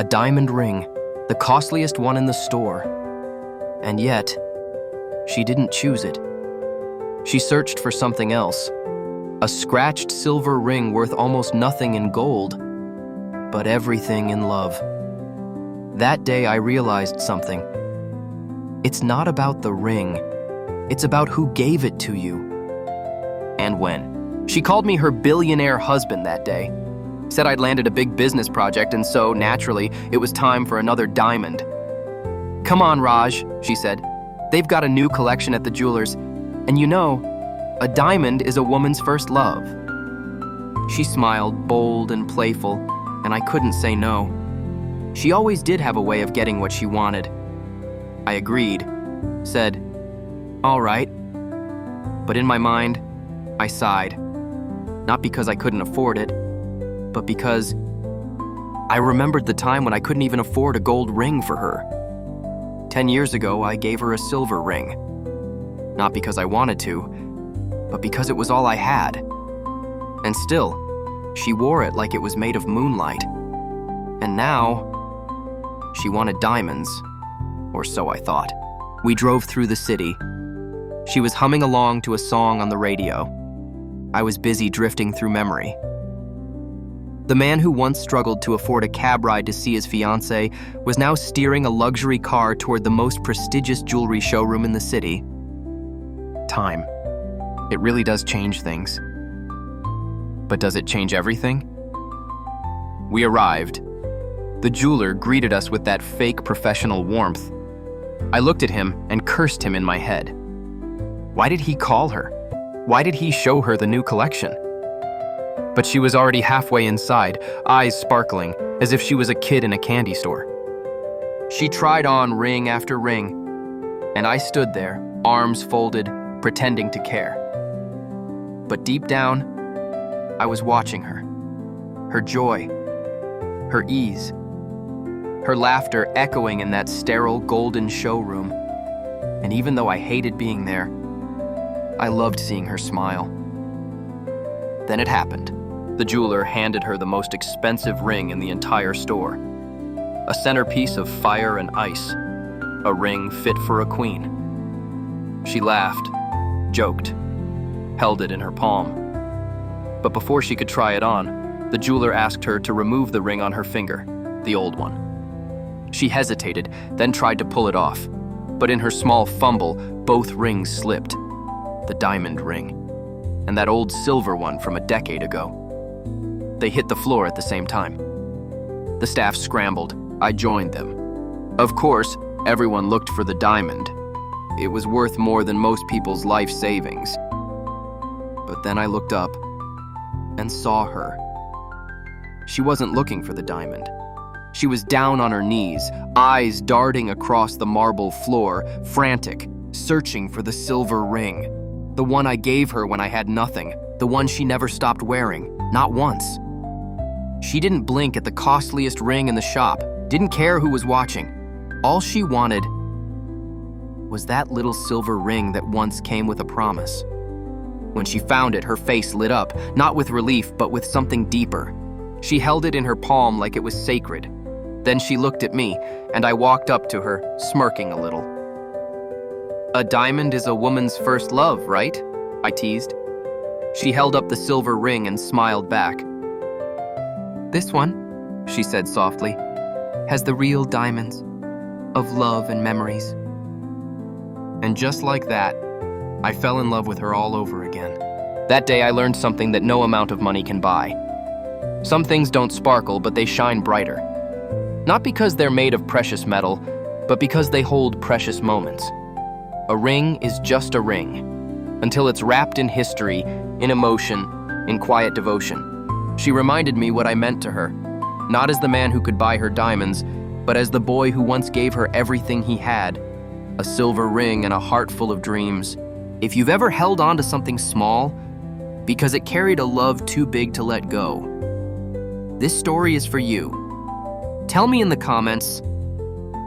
A diamond ring, the costliest one in the store. And yet, she didn't choose it. She searched for something else. A scratched silver ring worth almost nothing in gold, but everything in love. That day I realized something. It's not about the ring. It's about who gave it to you. And when. She called me her billionaire husband that day. Said I'd landed a big business project, and so, naturally, it was time for another diamond. "Come on, Raj," she said. "They've got a new collection at the jeweler's, and you know, a diamond is a woman's first love." She smiled, bold and playful, and I couldn't say no. She always did have a way of getting what she wanted. I agreed, said, "All right." But in my mind, I sighed. Not because I couldn't afford it, but because I remembered the time when I couldn't even afford a gold ring for her. 10 years ago, I gave her a silver ring. Not because I wanted to, but because it was all I had. And still, she wore it like it was made of moonlight. And now, she wanted diamonds, or so I thought. We drove through the city. She was humming along to a song on the radio. I was busy drifting through memory. The man who once struggled to afford a cab ride to see his fiancée was now steering a luxury car toward the most prestigious jewelry showroom in the city. Time. It really does change things. But does it change everything? We arrived. The jeweler greeted us with that fake professional warmth. I looked at him and cursed him in my head. Why did he call her? Why did he show her the new collection? But she was already halfway inside, eyes sparkling, as if she was a kid in a candy store. She tried on ring after ring, and I stood there, arms folded, pretending to care. But deep down, I was watching her. Her joy, her ease, her laughter echoing in that sterile golden showroom. And even though I hated being there, I loved seeing her smile. Then it happened. The jeweler handed her the most expensive ring in the entire store. A centerpiece of fire and ice. A ring fit for a queen. She laughed, joked, held it in her palm. But before she could try it on, the jeweler asked her to remove the ring on her finger, the old one. She hesitated, then tried to pull it off. But in her small fumble, both rings slipped. The diamond ring, and that old silver one from a decade ago. They hit the floor at the same time. The staff scrambled. I joined them. Of course, everyone looked for the diamond. It was worth more than most people's life savings. But then I looked up and saw her. She wasn't looking for the diamond. She was down on her knees, eyes darting across the marble floor, frantic, searching for the silver ring. The one I gave her when I had nothing, the one she never stopped wearing, not once. She didn't blink at the costliest ring in the shop, didn't care who was watching. All she wanted was that little silver ring that once came with a promise. When she found it, her face lit up, not with relief, but with something deeper. She held it in her palm like it was sacred. Then she looked at me, and I walked up to her, smirking a little. "A diamond is a woman's first love, right?" I teased. She held up the silver ring and smiled back. "This one," she said softly, "has the real diamonds of love and memories." And just like that, I fell in love with her all over again. That day I learned something that no amount of money can buy. Some things don't sparkle, but they shine brighter. Not because they're made of precious metal, but because they hold precious moments. A ring is just a ring, until it's wrapped in history, in emotion, in quiet devotion. She reminded me what I meant to her, not as the man who could buy her diamonds, but as the boy who once gave her everything he had, a silver ring and a heart full of dreams. If you've ever held on to something small, because it carried a love too big to let go, this story is for you. Tell me in the comments,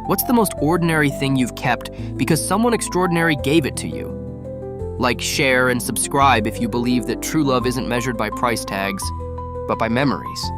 what's the most ordinary thing you've kept because someone extraordinary gave it to you? Like, share, and subscribe if you believe that true love isn't measured by price tags, but by memories.